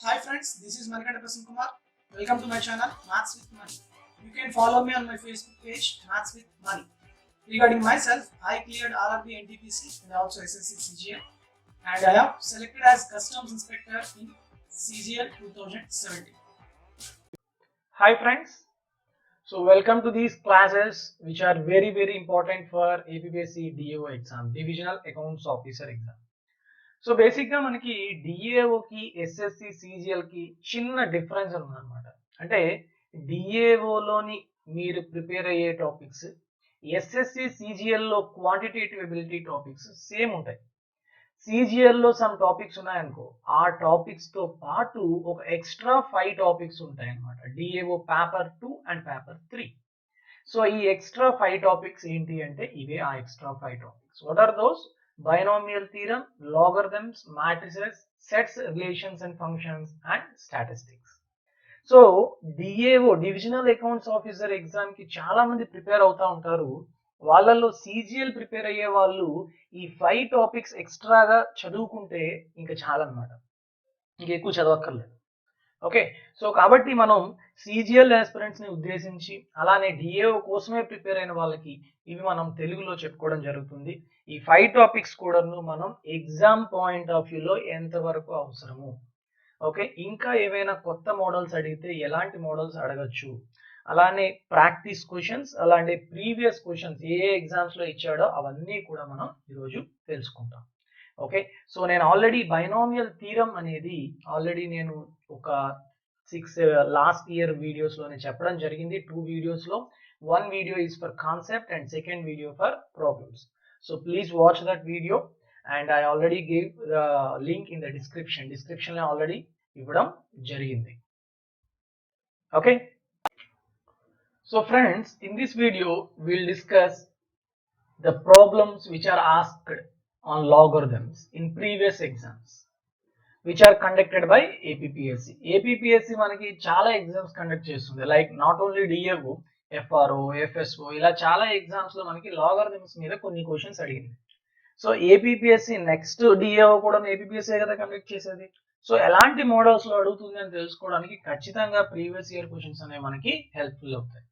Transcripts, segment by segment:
Hi friends, this is Manikanta Prasanna Kumar. Welcome to my channel Maths with Money. You can follow me on my Facebook page Maths with Money. Regarding myself, I cleared RRB NTPC and also SSC CGL, and I have selected as Customs Inspector in CGL 2017. Hi friends, so welcome to these classes which are very important for APPSC DAO exam, Divisional Accounts Officer exam. So బేసిక్గా మనకి డిఏఓకి SSC సిజిఎల్కి చిన్న difference ఉందన్నమాట. అంటే డిఏఓలోని మీరు prepare అయ్యే topics SSC సిజిఎల్లో quantitative ability topics same ఉంటాయి. సిజిఎల్లో సమ్ టాపిక్స్ ఉన్నాయనుకో, ఆ టాపిక్స్తో పాటు ఒక ఎక్స్ట్రా 5 టాపిక్స్ ఉంటాయి అన్నమాట. DAO paper 2 and paper 3. So ఈ ఎక్స్ట్రా 5 టాపిక్స్ ఏంటి అంటే ఇవే ఆ extra 5 topics. What are those? Binomial theorem, logarithms, matrices, sets, relations and functions, and statistics. So DAO Divisional Accounts Officer exam కి చాలా మంది ప్రిపేర్ అవుతా ఉంటారు. వాళ్ళల్లో CGL ప్రిపేర్ అయ్యే వాళ్ళు ఈ 5 టాపిక్స్ ఎక్స్ట్రాగా చదువుకుంటే ఇంకా చాలా అన్నమాట, ఇంకా ఎక్కువ చదవక్కర్లేదు. ఓకే, సో కాబట్టి మనం CGL ఆస్పిరెంట్స్ ని ఉద్దేశించి అలానే డిఏఓ కోసమే ప్రిపేర్ అయిన వాళ్ళకి ఇవి మనం తెలుగులో చెప్పుకోవడం జరుగుతుంది. ఈ 5 టాపిక్స్ కూడాను మనం ఎగ్జామ్ పాయింట్ ఆఫ్ వ్యూలో ఎంతవరకు అవసరము, ఓకే, ఇంకా ఏవైనా కొత్త మోడల్స్ అడిగితే ఎలాంటి మోడల్స్ అడగచ్చు, అలానే ప్రాక్టీస్ క్వశ్చన్స్, అలాంటి ప్రీవియస్ క్వశ్చన్స్ ఏ ఎగ్జామ్స్ లో ఇచ్చాడో అవన్నీ కూడా మనం ఈరోజు తెలుసుకుంటాం. ఓకే, సో నేను ఆల్రెడీ బైనామియల్ థీరం అనేది ఆల్రెడీ నేను ఒక 6 లాస్ట్ ఇయర్ వీడియోస్ లోనే చెప్పడం జరిగింది. 2 వీడియోస్ లో 1 video is for concept and second video for problems. So please watch that video and I already gave the link in the description లో already ఇవ్వడం జరిగింది. Okay, so friends, in this video will discuss the problems which are asked on logarithms in previous exams which are conducted by APPSC. APPSC మనకి చాలా exams conduct చేస్తుంది, like not only DAO, FRO, FSO, ఇలా చాలా exams లో మనకి logarithms మీద కొన్ని questions అడిగింది. సో ఏపీపీఎస్సి నెక్స్ట్ డిఏఓ కూడా ఏపీపీఎస్సీ కదా కండక్ట్ చేసేది. సో ఎలాంటి మోడల్స్ లో అడుగుతుంది అని తెలుసుకోవడానికి ఖచ్చితంగా ప్రీవియస్ ఇయర్ క్వశ్చన్స్ అనేవి మనకి హెల్ప్ఫుల్ అవుతాయి.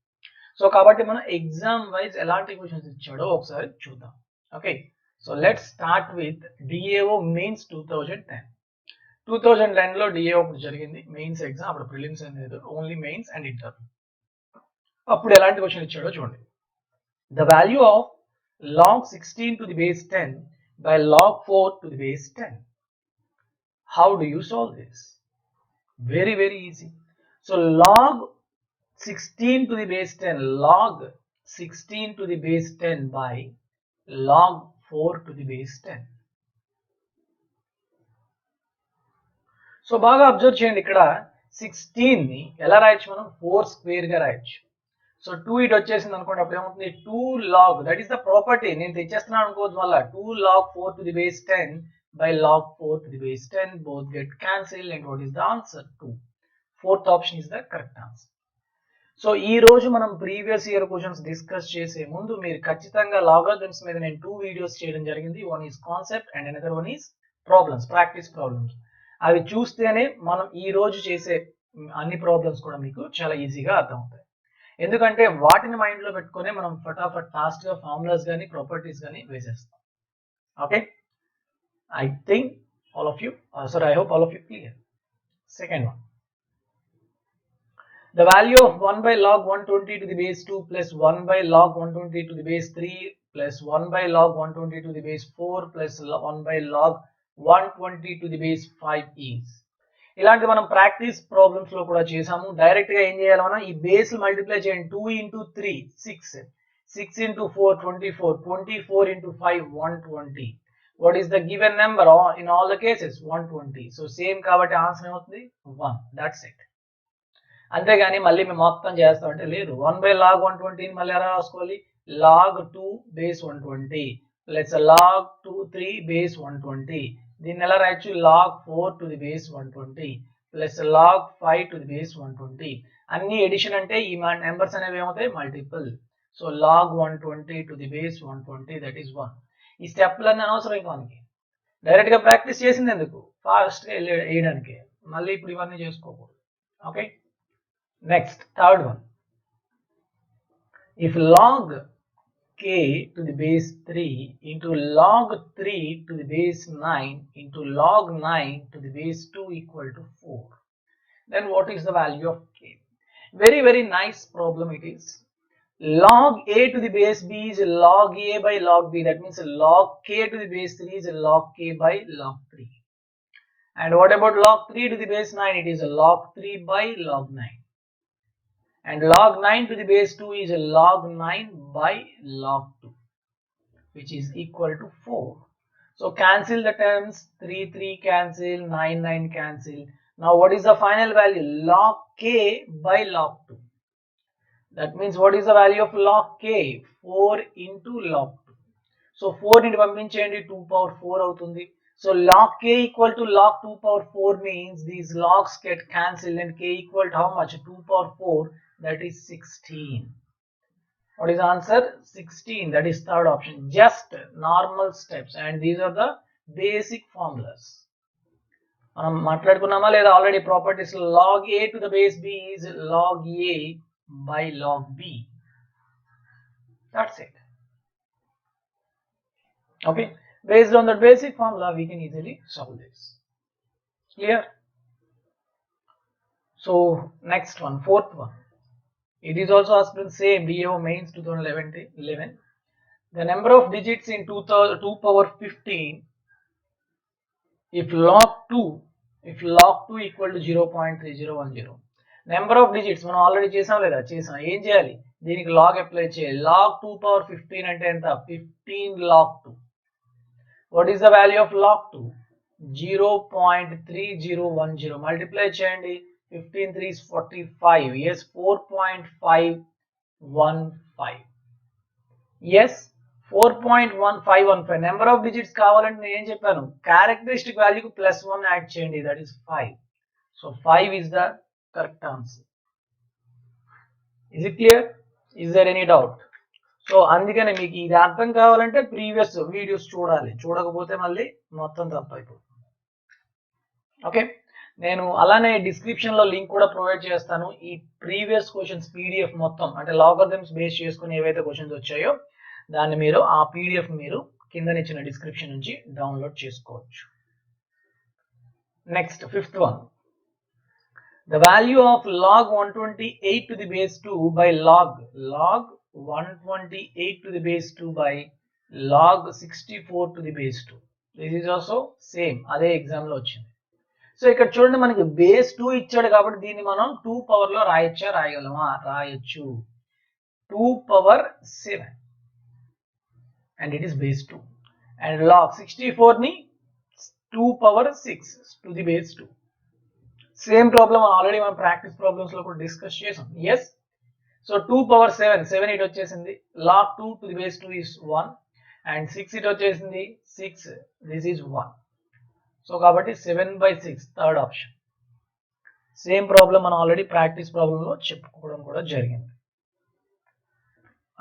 సో కాబట్టి మనం ఎగ్జామ్ వైజ్ ఎలాంటి క్వశ్చన్స్ ఇచ్చాడో ఒకసారి చూద్దాం. Okay, so let's start with DAO mains 2010. 2010 లో డిఏఓ జరిగింది మెయిన్స్ ఎగ్జామ్. అప్పుడు ప్రిలిమ్స్ అనేది ఓన్లీ మెయిన్స్ అండ్ ఇంటర్వ్యూ. అప్పుడు ఎలాంటి క్వశ్చన్ ఇచ్చాడో చూడండి. The value of log 16 to the base 10 by log 4 to the base 10. How do you solve this? Very easy. So log 16 to the base 10, log 16 to the base 10 by log 4 to the base 10. So బాగా observe చేయండి, ఇక్కడ 16 ని ఎలా రాయొచ్చు మనం? 4 square గా రాయొచ్చు. So 2 it వచ్చేసింది అనుకోండి, అప్పుడు ఏమవుతుంది? 2 log, that is the property, నేను తెచ్చేస్తున్నాను అనుకోవచ్చు వల్ల 2 log 4 to the base 10 by log 4 to the base 10, both get cancelled and what is the answer? 2. Fourth option is the correct answer. So ఈ రోజు మనం ప్రీవియస్ ఇయర్ క్వశ్చన్స్ డిస్కస్ చేసే ముందు మీరు ఖచ్చితంగా లాగరిథమ్స్ మీద నేను 2 వీడియోస్ చేయడం జరిగింది. One is concept and another one is problems, practice problems. అవి చూస్తేనే మనం ఈ రోజు చేసే అన్ని ప్రాబ్లమ్స్ కూడా మీకు చాలా ఈజీగా అర్థమవుతాయి. ఎందుకంటే వాటిని మైండ్ లో పెట్టుకునే మనం ఫటాఫట్ ఫాస్ట్ గా ఫార్ములాస్ కానీ ప్రాపర్టీస్ కానీ వేసేస్తాం. Okay, I think all of you, sorry, I hope all of you clear. Second one, the value of 1 by log 120 to the base 2 plus 1 by log 120 to the base 3 plus 1 by log 120 to the base 4 plus 1 by log 120 to the base 5 is. ఇలాంటి మనం practice problems లో కూడా చేసాము. Direct గా ఏం చేయాలి మనం? ఈ బేస్ మల్టిప్లై చేయండి. 2 into 3 6, 6 into 4 24, 24 into 5 120. what is the given number in all the cases? 120. So same కాబట్టి ఆన్సర్ ఏమవుతుంది? 1. That's it. అంతేగాని మళ్ళీ మేము మొత్తం చేస్తామంటే లేదు. 1 by log 120 మళ్ళీ ఎలా రాసుకోవాలి? log 2 base 120 plus log 3 base 120. దీన్ని ఎలా రాయొచ్చు? log 4 to the base 120 plus log 5 to the base 120. అన్ని ఎడిషన్ అంటే ఈ నెంబర్స్ అనేవి ఏమవుతాయి? Multiple. So log 120 to the base 120, that is 1. ఈ స్టెప్లన్నీ అనవసరం ఇంకా మనకి. డైరెక్ట్ గా ప్రాక్టీస్ చేసింది ఎందుకు? ఫాస్ట్ గా వేయడానికి. మళ్ళీ ఇప్పుడు ఇవన్నీ చేసుకోకూడదు. Okay, next third one. If log k to the base 3 into log 3 to the base 9 into log 9 to the base 2 equal to 4, then what is the value of k? Very nice problem it is. Log a to the base b is log a by log b. That means log k to the base 3 is log k by log 3. And what about log 3 to the base 9? It is log 3 by log 9. And log 9 to the base 2 is log 9 by log 2, which is equal to 4. So cancel the terms, 3 cancel, 9 cancel. Now what is the final value? Log k by log 2. That means what is the value of log k? 4 into log 2. So 4 into పంపించేయండి, 2 power 4 అవుతుంది. So log k equal to log 2 power 4 means these logs get cancelled and k equal to how much? 2 power 4, that is 16. What is the answer? 16. That is third option. Just normal steps, and these are the basic formulas. మనం మాట్లాడుకున్నామా లేదా already properties? log a to the base b is log a by log b. That's it. Okay, based on the basic formula we can easily solve this. Clear? So next one, fourth one. It is also asked in same DAO mains 2011. The number of digits in 2 power 15 if log 2 equal to 0.3010. Number of digits మనం already చేసాం లేదా? చేసాం. ఏం చేయాలి? దీనికి log apply చేయాలి. log 2 power 15 అంటే ఎంత? 15 log 2. What is the value of log 2? 0.3010. Multiply చేయండి. 15 3 is 45. Yes, 4.515. Yes, 4.1515. Number of digits కావాలంటే నేను ఏం చెప్పాను? Characteristic value కు +1 యాడ్ చేయండి. That is 5. So 5 is the correct answer. Is it clear? Is there any doubt? So అందుకనే మీకు ఇది అర్థం కావాలంటే ప్రీవియస్ వీడియోస్ చూడాలి. చూడకపోతే మళ్ళీ మొత్తం తప్పైపోతుంది. ఓకే, నేను అలానే డిస్క్రిప్షన్ లో లింక్ కూడా ప్రొవైడ్ చేస్తాను. ఈ ప్రీవియస్ క్వశ్చన్స్ పీడిఎఫ్ మొత్తం, అంటే లాగరిథమ్స్ బేస్ చేసుకుని ఏవైతే క్వశ్చన్స్ వచ్చాయో దాన్ని మీరు ఆ పీడిఎఫ్ మీరు కిందనిచ్చిన డిస్క్రిప్షన్ నుంచి డౌన్లోడ్ చేసుకోవచ్చు. Next fifth one. The value of log 128 to the base 2 by log 128 to the base 2 by log 64 to the base 2. This is also same, అదే ఎగ్జామ్ లో వచ్చింది. సో ఇక్కడ చూడండి, మనకి బేస్ 2 ఇచ్చాడు కాబట్టి దీన్ని మనం 2 పవర్ లో రాయగలమా? రాయొచ్చు. 2 power 7 and it is base 2, and log 64 ని 2 power 6 to the base 2. Same problem already మనం ప్రాక్టీస్ ప్రాబ్లమ్స్ లో కూడా డిస్కస్ చేసాం. ఎస్, సో 2 పవర్ 7 ఇటు వచ్చేసింది. log 2 to the base 2 is 1 and 6 ఇటు వచ్చేసింది 6. This is 1. సో కాబట్టి 7/6 థర్డ్ ఆప్షన్. సేమ్ ప్రాబ్లం మనం ఆల్రెడీ ప్రాక్టీస్ ప్రాబ్లం లో చెప్పుకోవడం కూడా జరిగింది.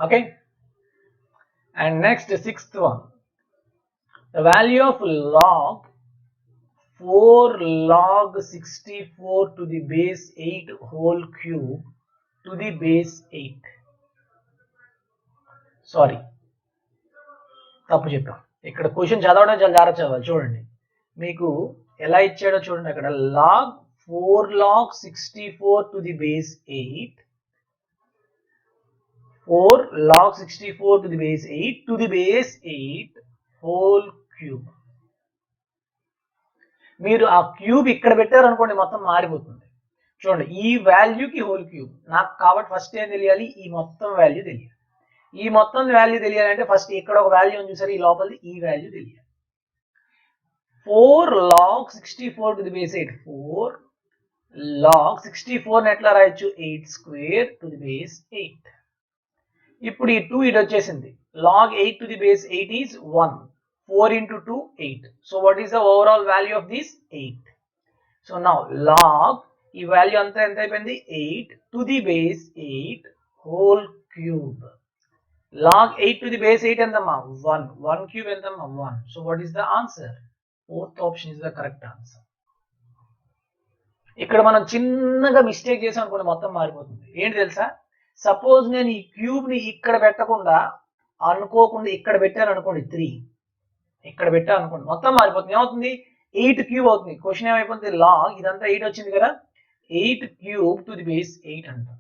Okay, and next sixth one. The value of log 4 log 64 to the base 8 whole cube to the base 8. Sorry, తప్పు చెప్పాం. ఇక్కడ క్వశ్చన్ చదవడం చాలా జాగ్రత్త చదవాలి. చూడండి, మీకు ఎలా ఇచ్చాడో చూడండి. అక్కడ log 4 log 64 to the base 8, 4 log 64 to the base 8 to the base 8 whole cube. మీరు ఆ క్యూబ్ ఇక్కడ పెట్టారు అనుకోండి, మొత్తం మారిపోతుంది. చూడండి, ఈ వాల్యూకి హోల్ క్యూబ్ నాకు కాబట్టి ఫస్ట్ ఏం తెలియాలి? ఈ మొత్తం వాల్యూ తెలియాలి. ఈ మొత్తం వాల్యూ తెలియాలంటే ఫస్ట్ ఇక్కడ ఒక వాల్యూ ఉంది చూసారు, ఈ లోపలిది ఈ వాల్యూ తెలియాలి. 4 log 64 to the base 8. 4 log 64 ఎట్లా రాయొచ్చు? 8 square to the base 8. ఇప్పుడు ఈ 2 ఇటు వచ్చేసింది. log 8 to the base 8 is 1. 4 into 2 8. So what is the overall value of this? 8. So now log ఈ వాల్యూ అంతా ఎంత అయిపోయింది? 8 to the base 8 whole cube. log 8 to the base 8 ఎంతమ్మా? 1. 1 cube ఎంతమ్మా? 1. So what is the answer? Fourth option is the correct answer. ఇక్కడ మనం చిన్నగా mistake చేసాం అనుకోండి మొత్తం మారిపోతుంది. ఏంటి తెలుసా, సపోజ్ నేను ఈ క్యూబ్ ని ఇక్కడ పెట్టకుండా అనుకోకుండా ఇక్కడ పెట్టాను అనుకోండి, 3 ఇక్కడ పెట్టాను అనుకోండి, మొత్తం మారిపోతుంది. ఏమవుతుంది, 8 క్యూబ్ అవుతుంది. క్వశ్చన్ ఏమైపోతుంది, లాగ్ ఇదంతా 8 వచ్చింది కదా, 8 క్యూబ్ టు ది బేస్ 8 అంటాం.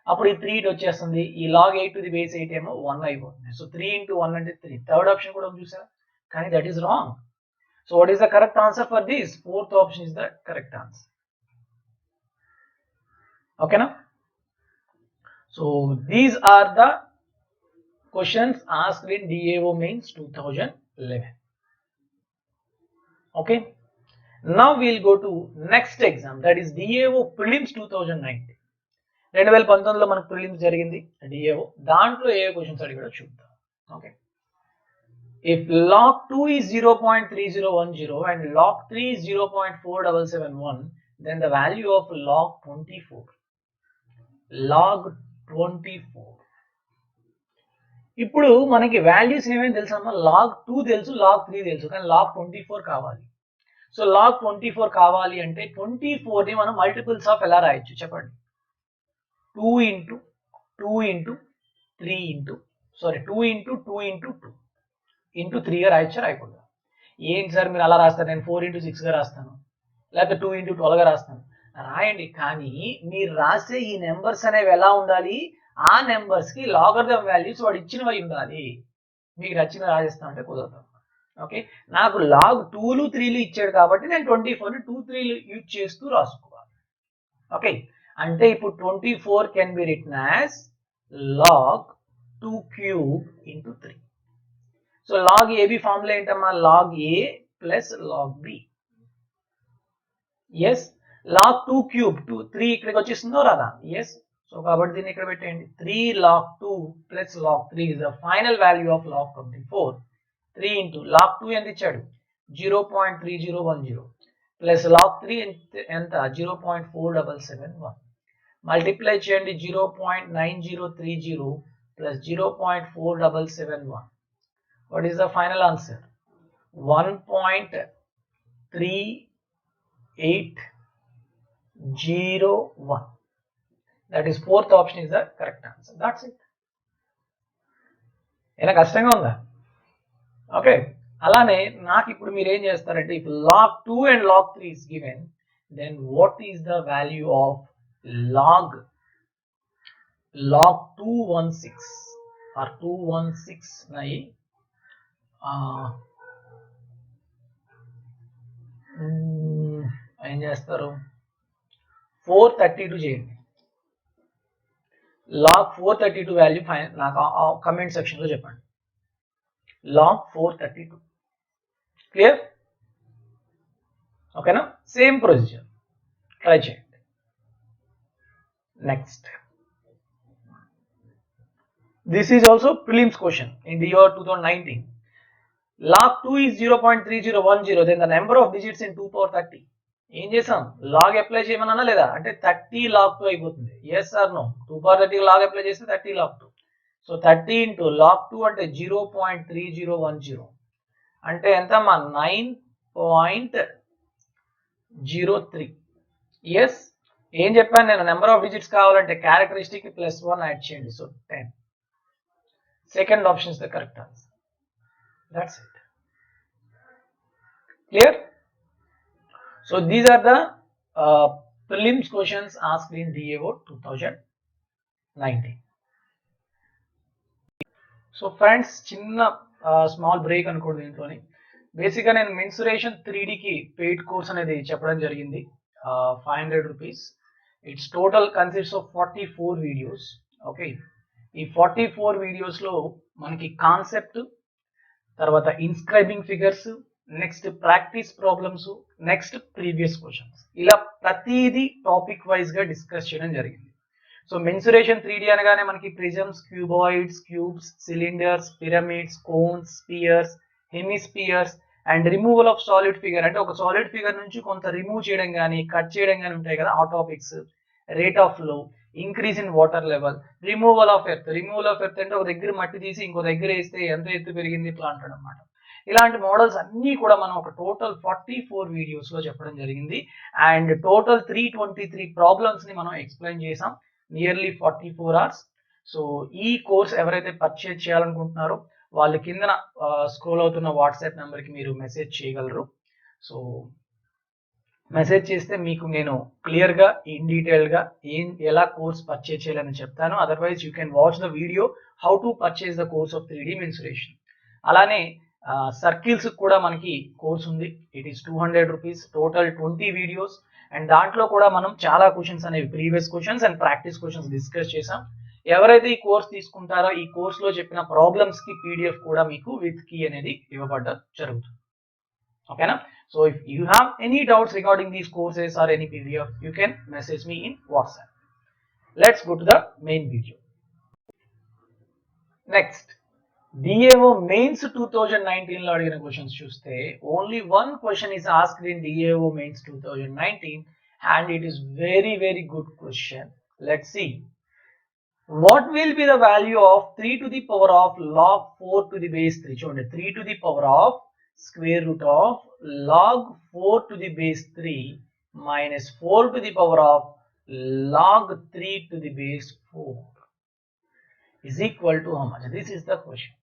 అప్పుడు ఈ 3 ఇటు వచ్చేస్తుంది, ఈ లాగ్ 8 టు ది బేస్ 8 ఏమో 1 అయిపోతుంది. సో 3 into 1 అంటే 3. థర్డ్ ఆప్షన్ కూడా చూసారా, కానీ that is wrong. So what is the correct answer for this? Fourth option is the correct answer. ఓకేనా? So these are the questions asked in DAO Mains 2011. Okay, now we'll go to next exam, that is DAO Prelims 2019. 2019 లో మనకు prelims జరిగింది DAO. దాంట్లో ఏ questions అడిగాడో చూద్దాం. Okay, if log 2 is 0.3010 and log 3 is 0.4771, then the value of log 24. ఇప్పుడు మనకి values ఏమేమి తెలుసమ్మా, log 2 తెలుసు, log 3 తెలుసు, కానీ log 24 కావాలి. సో log 24 కావాలి అంటే 24 ని మనం మల్టిపుల్స్ ఆఫ్ ఎలా రాయొచ్చు చెప్పండి? 2 into 2 into 3 into 2 into 2 into 2 into 3 గా రాయొచ్చా రాయకూడదు? ఏంటి సార్ మీరు అలా రాస్తారు, నేను 4 into 6 గా రాస్తాను, లేకపోతే 2 into 12 గా రాస్తాను. రాయండి, కానీ మీరు రాసే ఈ నెంబర్స్ అనేవి ఎలా ఉండాలి, ఆ నెంబర్స్ కి లాగరిథం వాల్యూస్ వాడు ఇచ్చినవి ఉండాలి. మీకు నచ్చిన రాజేస్తాం అంటే కుదరదు. ఓకే, నాకు లాగ్ 2లు 3లు ఇచ్చాడు కాబట్టి నేను 24ని 2 3లు యూజ్ చేస్తూ రాసుకోవాలి. ఓకే, అంటే ఇప్పుడు 24 can be written as log 2 cube into 3. So log AB formula ఏంటమ్మా, log A plus log B. Yes, log 2 cube 3 ఇక్కడికి వచ్చేస్తుందో రాదా? ఎస్. సో కాబట్టి దీన్ని ఇక్కడ పెట్టండి, 3 log 2 plus log 3 is the final value of log 24. 3 into log 2 ఎంత ఇచ్చాడు, 0.3010 plus log 3 ఎంత 0.4771. మల్టిప్లై చేయండి, 0.9030 plus 0.4771. What is the final answer? 1.3801. That is fourth option is the correct answer. That's it. ఎలా కష్టంగా ఉందా? ఓకే, అలానే నాకు ఇప్పుడు మీరు ఏం చేస్తారంటే, if log 2 and log 3 is given, then what is the value of log 216 or 216 ఏం చేస్తారు, 432 చేయండి. log 432 వాల్యూ నాకు కమెంట్ సెక్షన్ లో చెప్పండి. log 432 clear? ఓకేనా? సేమ్ ప్రొసీజర్ ట్రై చేయండి. Next, this is also prelims question in the year 2019. log 2 is 0.3010, then the number of digits in 2 power 30. ఏం చేసాం, లాగ్ అప్లై చేయమన్నా లేదా అంటే 30 log 2 అయిపోతుంది. Yes or no? 2 power 30 log apply చేస్తే 30 log 2. So 30 into log 2 అంటే 0.3010 అంటే ఎంత మా 9.03. ఎస్, ఏం చెప్పాను నేను, నెంబర్ ఆఫ్ డిజిట్స్ కావాలంటే క్యారెక్టరిస్టిక్ +1 యాడ్ చేయండి. So 10. Second option is the correct answer. That's it. Clear? So these are the prelims questions asked in DAO 2019. So friends, చిన్న స్మాల్ బ్రేక్ అనుకోండి దీంట్లోని. బేసిక్గా నేను మెన్సురేషన్ 3Dకి పెయిడ్ కోర్స్ అనేది చెప్పడం జరిగింది, 500 rupees. It's total consists of 44 videos. Okay, ఈ 44 వీడియోస్లో మనకి కాన్సెప్ట్, తర్వాత inscribing figures, next practice problems, next previous questions, ఇలా ప్రతిదీ టాపిక్ వైజ్ గా డిస్కస్ చేయడం జరిగింది. సో మెన్సురేషన్ 3D అనగానే మనకి prisms, cuboids, cubes, cylinders, pyramids, cones, spheres, hemispheres and removal of solid figure, అంటే ఒక సాలిడ్ ఫిగర్ నుంచి కొంత రిమూవ్ చేయడం కానీ కట్ చేయడం కానీ ఉంటాయి కదా, ఆ topics. Rate of flow, increase in water level, removal of earth. Removal of earth అంటే ఒక దగ్గర మట్టి తీసి ఇంకో దగ్గర వేస్తే ఎంత ఎత్తు పెరిగింది ఇట్లా అంటాడు అనమాట. ఇలాంటి మోడల్స్ అన్నీ కూడా మనం ఒక టోటల్ 44 వీడియోస్లో చెప్పడం జరిగింది. అండ్ టోటల్ 323 ప్రాబ్లమ్స్ని మనం ఎక్స్ప్లెయిన్ చేసాం, నియర్లీ 44 అవర్స్. సో ఈ కోర్స్ ఎవరైతే పర్చేజ్ చేయాలనుకుంటున్నారో వాళ్ళు కిందన స్క్రోల్ అవుతున్న వాట్సాప్ నెంబర్కి మీరు మెసేజ్ చేయగలరు. సో మెసేజ్ చేస్తే మీకు నేను క్లియర్గా ఇన్ డీటెయిల్గా ఎలా కోర్స్ పర్చేజ్ చేయాలని చెప్తాను. Otherwise you can watch the video how to purchase the course of 3D mensuration. అలానే సర్కిల్స్ కూడా మనకి కోర్స్ ఉంది. It is 200 rupees, total 20 videos. And దాంట్లో కూడా మనం చాలా క్వశ్చన్స్ అనేవి previous questions and practice questions discuss చేసాం. ఎవరైతే ఈ కోర్స్ తీసుకుంటారో ఈ కోర్స్లో చెప్పిన ప్రాబ్లమ్స్కి పీడిఎఫ్ కూడా మీకు విత్ కీ అనేది ఇవ్వబడ్డం జరుగుతుంది. ఓకేనా? So if you have any doubts regarding these courses or any PDF, you can message me in WhatsApp. Let's go to the main video. Next, DAO Mains 2019 లో అడిగిన క్వశ్చన్స్ చూస్తే only one question is asked in DAO Mains 2019 and it is very good question. Let's see. What will be the value of 3 to the power of log 4 to the base 3? చూడండి, 3 to the power of square root of log 4 to the base 3 minus 4 to the power of log 3 to the base 4 is equal to how much? This is the question.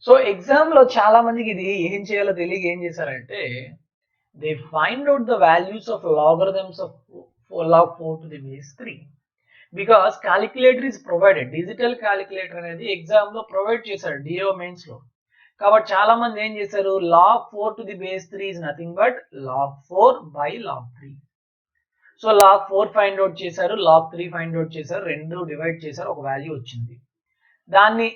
So exam లో చాలా మందికి ఇది ఏం చేయాలో తెలియక ఏం చేశారంటే they find out the values of logarithms of log 4 to the base 3 because calculator is provided. Digital calculator అనేది ఎగ్జామ్ లో ప్రొవైడ్ చేశారు DAO మెయిన్స్ లో. కాబట్టి చాలా మంది ఏం చేశారు, log 4 to the base 3 is nothing but log 4 by log 3. So log 4 find out చేశారు, log 3 ఫైండ్ అవుట్ చేశారు, రెండు డివైడ్ చేశారు, ఒక వాల్యూ వచ్చింది. దాన్ని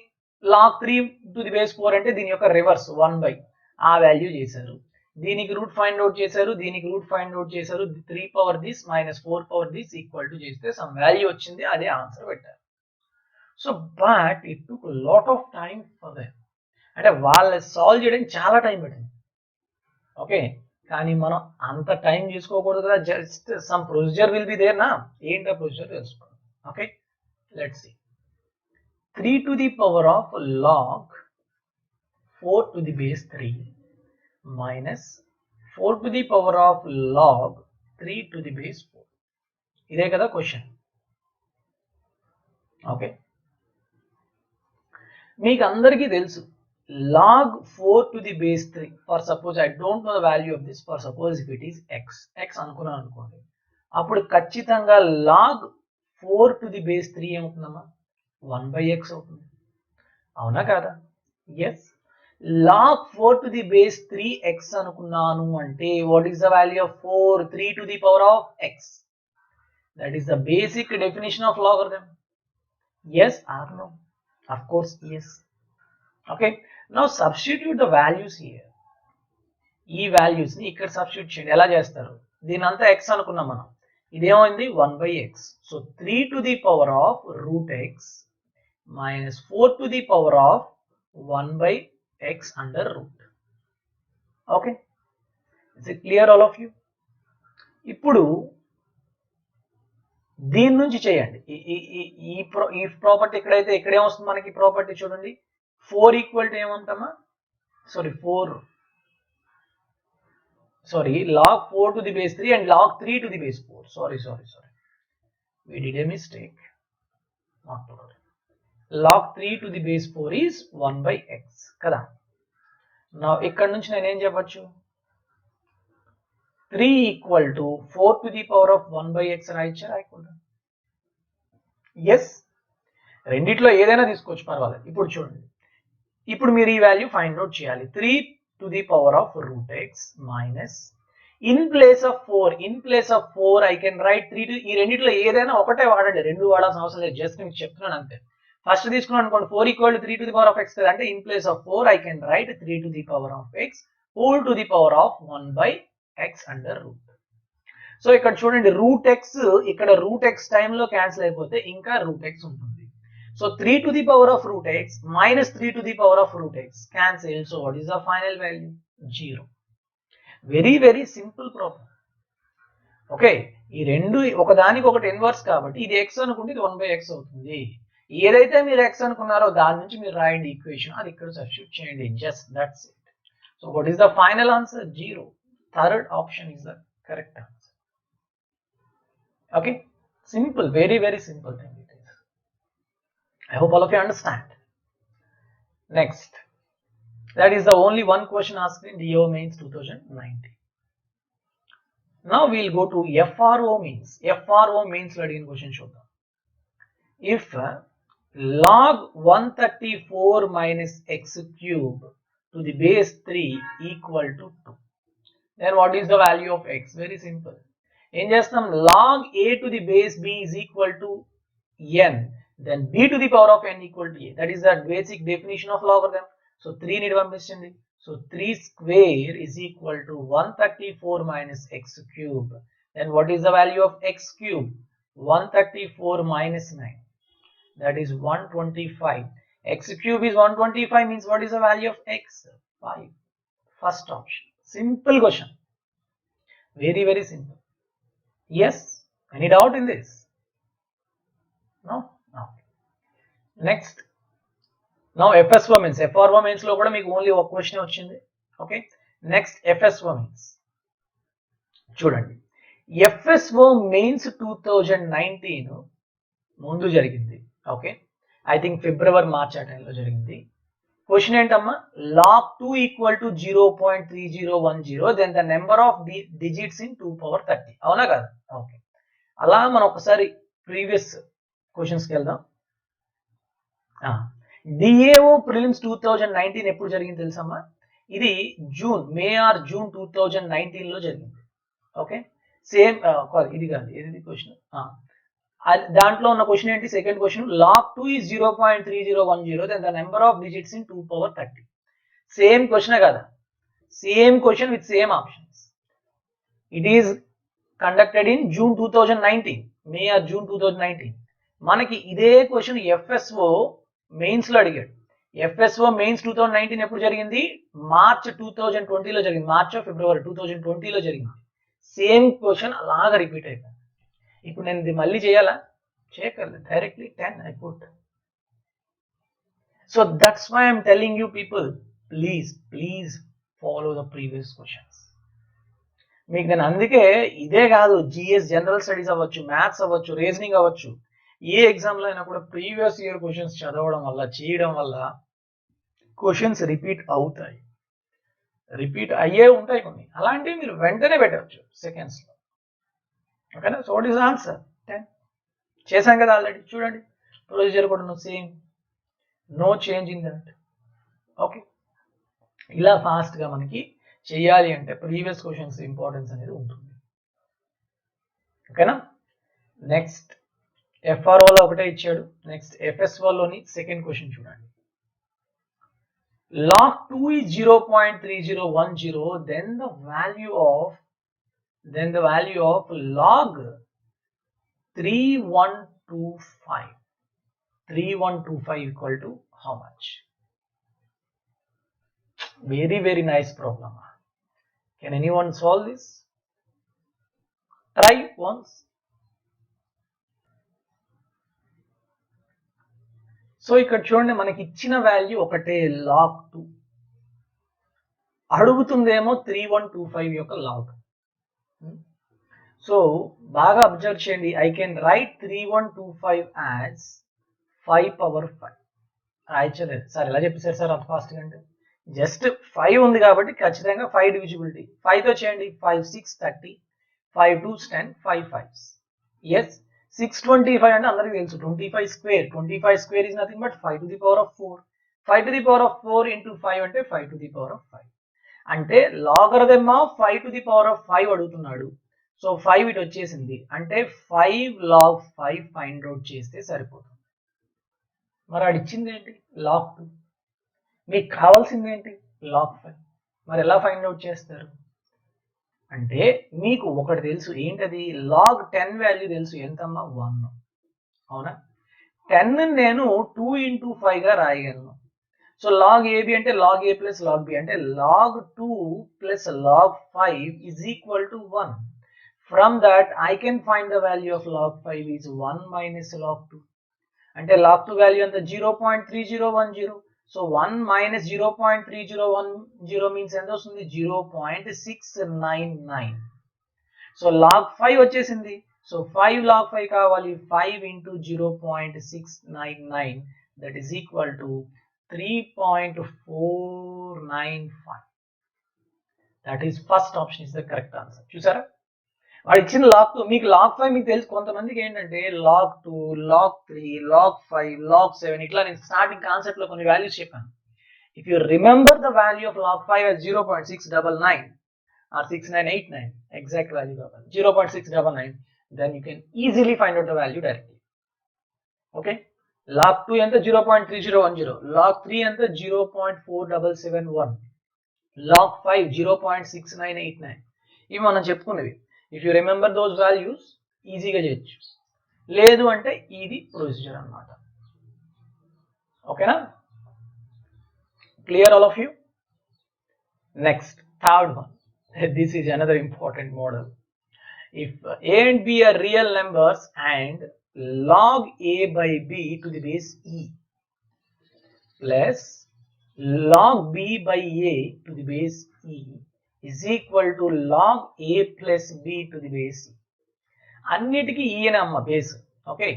log 3 to the base 4 అంటే దీని యొక్క రివర్స్ 1 by ఆ వాల్యూ చేశారు. దీనికి రూట్ ఫైండ్ అవుట్ చేశారు, దీనికి రూట్ ఫైండ్ అవుట్ చేశారు, 3 power this minus 4 power this equal to చేస్తే సమ్ వాల్యూ వచ్చింది, అదే ఆన్సర్ పెట్టారు. So but it took lot of time for them. అంటే వాళ్ళు సాల్వ్ చేయడానికి చాలా టైం పడింది. ఓకే, కానీ మనం అంత టైం తీసుకోకూడదు కదా, just some procedure will be there నా. ఏంటో ప్రొసీజర్ తెలుసుకోండి. Okay, let's see. 3 to the power of log 4 to the base 3 minus 4 to the power of log 3 to the base 4. ఇదే కదా క్వశ్చన్. ఓకే, మీకు అందరికీ తెలుసు log 4 to the base 3. For suppose I don't know the value of this. For suppose if it is x అనుకున్నాను అనుకోండి, అప్పుడు ఖచ్చితంగా log 4 to the base 3 ఏమవుతుందమ్మా, 1 by x అవుతుంది. అవునా కాదా? Yes. log 4 to the base 3x అనుకున్నాను అంటే what is the value of 4? 3 to the power of x. That is the basic definition of logarithm. Yes or no? Of course yes. Okay, now substitute the values here. ఈ values ని ఇక్కడ substitute చేయండి. ఎలా చేస్తారు, దీని అంతా x అనుకున్నాం మనం, ఇదేమైంది 1 by x. So 3 to the power of root x minus 4 to the power of 1 by x under root. Okay, is it clear all of you? ఇప్పుడు దీని నుంచి చేయండి. ఈ ప్రాపర్టీ ఎక్కడైతే ఇక్కడేమొస్తుంది మనకి ప్రాపర్టీ చూడండి, 4 equal to ఏమంటామా, log 4 to the base 3 and log 3 to the base 4. Sorry. We did a mistake. Not to worry. Log 3 to the base 4 is 1 by x. కదా. Now ఇక్కడ నుంచి నేను ఏం చెప్పొచ్చు, 3 equal to 4 to the power of 1 by x రాయకూడదు. Yes, రెండిట్లో ఏదైనా తీసుకోవచ్చు, పర్వాలేదు. ఇప్పుడు చూడండి, ఇప్పుడు మీరు ఈ వాల్యూ ఫైండ్ అవుట్ చేయాలి. 3 to the power of root x minus in place of 4 I can write 3 to, ఈ రెండిట్లో ఏదైనా ఒకటే వాడండి, రెండు వాడాల్సిన అవసరం లేదు, జస్ట్ మీకు చెప్తున్నాను అంతే. ఫస్ట్ తీసుకున్నాను అనుకోండి, 4 equal to 3 to the power of x కదా, అంటే in place of 4 I can write 3 to the power of x whole to the power of 1 by x under root. So ఇక్కడ చూడండి, రూట్ ఎక్స్ ఇక్కడ root x టైంలో cancel అయిపోతే ఇంకా root x ఉంటుంది. So 3 to the power of root x minus 3 to the power of root x cancel. So what is the final value? 0. Very simple problem. Okay, ఈ రెండు ఒకదానికి ఒకటి inverse కాబట్టి ఇది x అనుకుంటే ఇది 1 by x అవుతుంది. ఏదైతే మీరు x అనుకున్నారో దాని నుంచి మీరు రాయండి ఈక్వేషన్, అది ఇక్కడ సబ్స్టిట్యూట్ చేయండి. Just that's it. So what is the final answer? 0. Third option is the correct answer. Okay, simple, very, very simple thing it is. I hope all of you understand. Next, that is the only one question asked in DO Mains 2019. Now we'll go to FRO Mains. FRO Mains lo adigina question చూద్దాం. If log 134 minus x cube to the base 3 equal to 2, then what is the value of x? Very simple. ఏం చేస్తాం, log a to the base b is equal to n, then b to the power of n equal to a. That is the basic definition of logarithm. So 3 ని పంపించండి. So 3 square is equal to 134 minus x cube. Then what is the value of x cube? 134 minus 9. That is 125. X cube is 125 means what is the value of x? 5. First option. Simple question. Very, very simple. Yes? Any doubt in this? No? No. Next. Now FSO means. FRO means లో కూడా మీకు only ఒక question వచ్చింది. Okay. Next FSO means. చూడండి. FSO means 2019 ముందు జరిగింది. Okay. I think February March ఆ టైంలో జరిగింది. క్వశ్చన్ ఏంటమ్మా, log 2 equal to 0.3010, then the number of digits in 2 power 30. అవునా కదా? ఓకే. అలా మనం ఒకసారి ప్రీవియస్ క్వశ్చన్స్కి వెళ్దాం. డిఏఓ ప్రిలిమ్స్ 2019 ఎప్పుడు జరిగింది తెలుసమ్మా? ఇది మే ఆర్ జూన్ 2019 లో జరిగింది. ఓకే. సేమ్ ఇది కాదు, ఇది క్వశ్చన్. దాంట్లో ఉన్న క్వశ్చన్ ఏంటి? Second question, log 2 is 0.3010, then the number of digits in 2 power 30. Same question కదా? Same question with same options. It is conducted in June 2019, May are June 2019. మనకి ఇదే క్వశ్చన్ FSO మెయిన్స్ లో అడిగాడు. FSO mains 2019 ఎప్పుడు జరిగింది? March 2020 లో జరిగింది. March ఫిబ్రవరి 2020 లో జరిగింది. సేమ్ క్వశ్చన్ అలాగా రిపీట్ అయిపోయింది. ఇప్పుడు నేను ఇది మళ్ళీ చేయాలా? చేయగలను. Directly 10 I put. So that's why I'm telling you people, please follow the previous questions. మీకు నేను అందుకే ఇదే కాదు, జిఎస్ జనరల్ స్టడీస్ అవ్వచ్చు, మ్యాథ్స్ అవ్వచ్చు, రీజనింగ్ అవ్వచ్చు, ఏ ఎగ్జామ్లో అయినా కూడా ప్రీవియస్ ఇయర్ క్వశ్చన్స్ చదవడం వల్ల, చేయడం వల్ల క్వశ్చన్స్ రిపీట్ అవుతాయి. రిపీట్ అయ్యే ఉంటాయి కొన్ని. అలాంటివి మీరు వెంటనే పెట్టవచ్చు సెకండ్స్లో. ఓకేనా? So what is answer? 10. చేశాం కదా ఆల్రెడీ. చూడండి ప్రొసీజర్ కూడా same, no change in that. Okay. ఇలా ఫాస్ట్గా మనకి చేయాలి అంటే ప్రీవియస్ క్వశ్చన్స్ ఇంపార్టెన్స్ అనేది ఉంటుంది. ఓకేనా? నెక్స్ట్ FROలో ఒకటే ఇచ్చాడు. నెక్స్ట్ FSOలోని సెకండ్ క్వశ్చన్ చూడండి. log 2 is 0.3010, then the value of log 3125 equal to how much? Very, very nice problem. Can anyone solve this? Try once. So ఇక్కడ చూడండి, మనకి ఇచ్చిన వాల్యూ ఒకటే log 2, అడుగుతుందేమో 3125 యొక్క లాగ్. సో బాగా అబ్జర్వ్ చేయండి. I can write 3125 as 5 power 5. రాయచ్చలేదు సార్, ఎలా చెప్పేశారు సార్ అంత ఫాస్ట్గా అంటే? జస్ట్ 5 ఉంది కాబట్టి ఖచ్చితంగా 5 డివిజిబిలిటీ. 5తో చేయండి. 5 6 30, 5 2 10, 5 5. ఎస్, 625 అంటే అందరికీ తెలుసు. 25 square. 25 square is nothing but 5 to the power of 4. 5 to the power of 4 into 5 అంటే 5 to the power of 5. అంటే logarithm of 5 to the power of 5 అడుగుతున్నాడు. సో 5 ఇటు వచ్చేసింది అంటే 5 log 5 ఫైండ్ అవుట్ చేస్తే సరిపోతుంది. మరి అడిచింది ఏంటి? log 2. మీకు కావాల్సింది ఏంటి? log 5. మరి ఎలా ఫైండ్ అవుట్ చేస్తారు అంటే మీకు ఒకటి తెలుసు. ఏంటది? log 10 వాల్యూ తెలుసు. ఎంతమ్మా? 1. అవునా? 10 నేను 2 into 5 గా రాయగలను. సో log AB అంటే log A plus log B అంటే log 2 plus log 5 is equal to 1. From that I can find the value of log 5 is 1 minus log 2. అంటే log 2 వాల్యూ అంత 0.3010. సో 1 మైనస్ 0.3010 మీన్స్ ఎంత వస్తుంది 0.699. So log 5 వచ్చేసింది. So 5 log 5 కావాలి. 5 into 0.699 that is equal to 3.495. That is first option is the correct answer. చూసారా వాడు ఇచ్చిన log 2 మీకు log 5 మీకు తెలుసు. కొంతమందికి ఏంటంటే log 2 log 3 log 5 log 7 ఇట్లా నేను స్టార్టింగ్ కాన్సెప్ట్ లో కొన్ని వాల్యూస్ చెప్పాను. If you remember the value of log 5 as 0.699 or 6989 exact value కావాలి 0.699, then you can easily find out the value directly. Okay, log 2 ఎంత 0.3010, log 3 ఎంత 0.4771, log 5 0.6989. ఇవి మనం చెప్పుకునేవి. If you remember those values ఈజీగా చేయొచ్చు. లేదు అంటే ఇది ప్రొసీజర్ అన్నమాట. ఓకేనా? Clear all of you? Next third one. This is another important model. If a and b are real numbers and log a by b to the base e plus log b by a to the base e is equal to log a plus b to the base e. అన్నిటికీ e అనే అమ్మ base. Okay,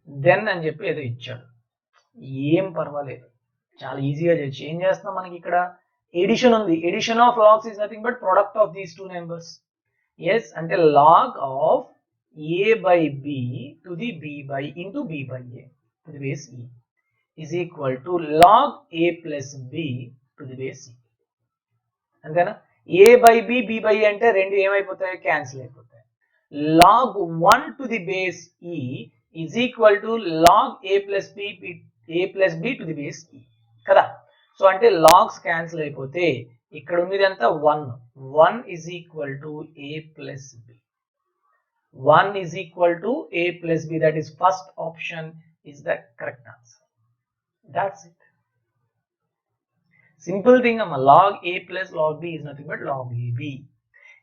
then అని చెప్పి ఏదో ఇచ్చాడు. ఏం పర్వాలేదు, చాలా ఈజీగా చేయొచ్చు. ఏం చేస్తున్నాం, మనకి ఇక్కడ ఎడిషన్ ఉంది. Addition of logs is nothing but product of these two numbers. Yes, అంటే log of a by b to the b by into b by a to the base e is equal to log a plus b to the base e. అంతేనా? a by b b by a అంటే రెండు ఏమైపోతాయి, cancel అయిపోతాయి. log 1 to the base e is equal to log a plus b to the base e కదా. So అంటే logs cancel అయిపోతే ఇక్కడ ఉన్నది ఎంత 1 is equal to a plus b. 1 is equal to a plus b. That is first option is the correct answer. That's it. Simple thing, log a plus log b is nothing but log ab.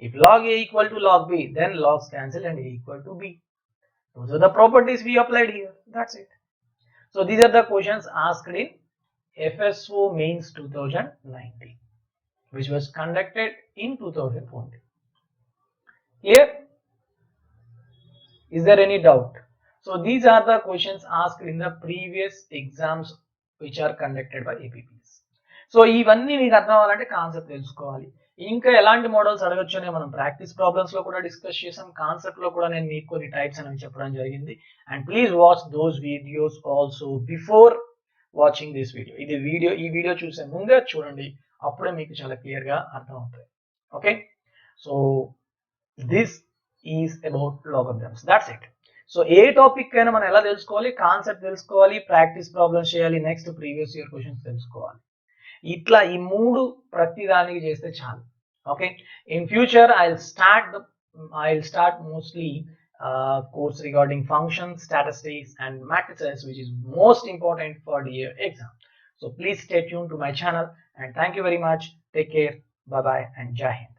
If log a equal to log b, then logs cancel and a equal to b. Those are the properties we applied here. That's it. So these are the questions asked in FSO Mains 2019, which was conducted in 2020. Here, is there any doubt? So these are the questions asked in the previous exams which are conducted by APPs. So ఇవన్నీ మీకు అర్థం అవ్వాలంటే concept తెలుసుకోవాలి. ఇంకా ఎలాంటి models అడగొచ్చు అని మనం ప్రాక్టీస్ ప్రాబ్లమ్స్ లో కూడా డిస్కస్ చేసాం. కాన్సెప్ట్ లో కూడా నేను మీకు కొన్ని టైప్స్ అనేవి చెప్పడం జరిగింది. And please watch those videos also before watching this video. ఈ వీడియో చూసే ముందే చూడండి, అప్పుడే మీకు చాలా క్లియర్ గా అర్థం అవుతాయి. Okay, so this is about logarithms. That's it. So A topic అయినా మనం ఎలా తెలుసుకోవాలి, కాన్సెప్ట్ తెలుసుకోవాలి, ప్రాక్టీస్ ప్రాబ్లమ్స్ చేయాలి, నెక్స్ట్ ప్రీవియస్ ఇయర్ క్వశ్చన్స్ తెలుసుకోవాలి. ఇట్లా ఈ మూడు ప్రతి దానికి చేస్తే చాలు. Okay, in future I will start mostly course regarding functions, statistics and matrices, which is most important for the exam. So please stay tuned to my channel and thank you very much. Take care. Bye bye and Jai Hind.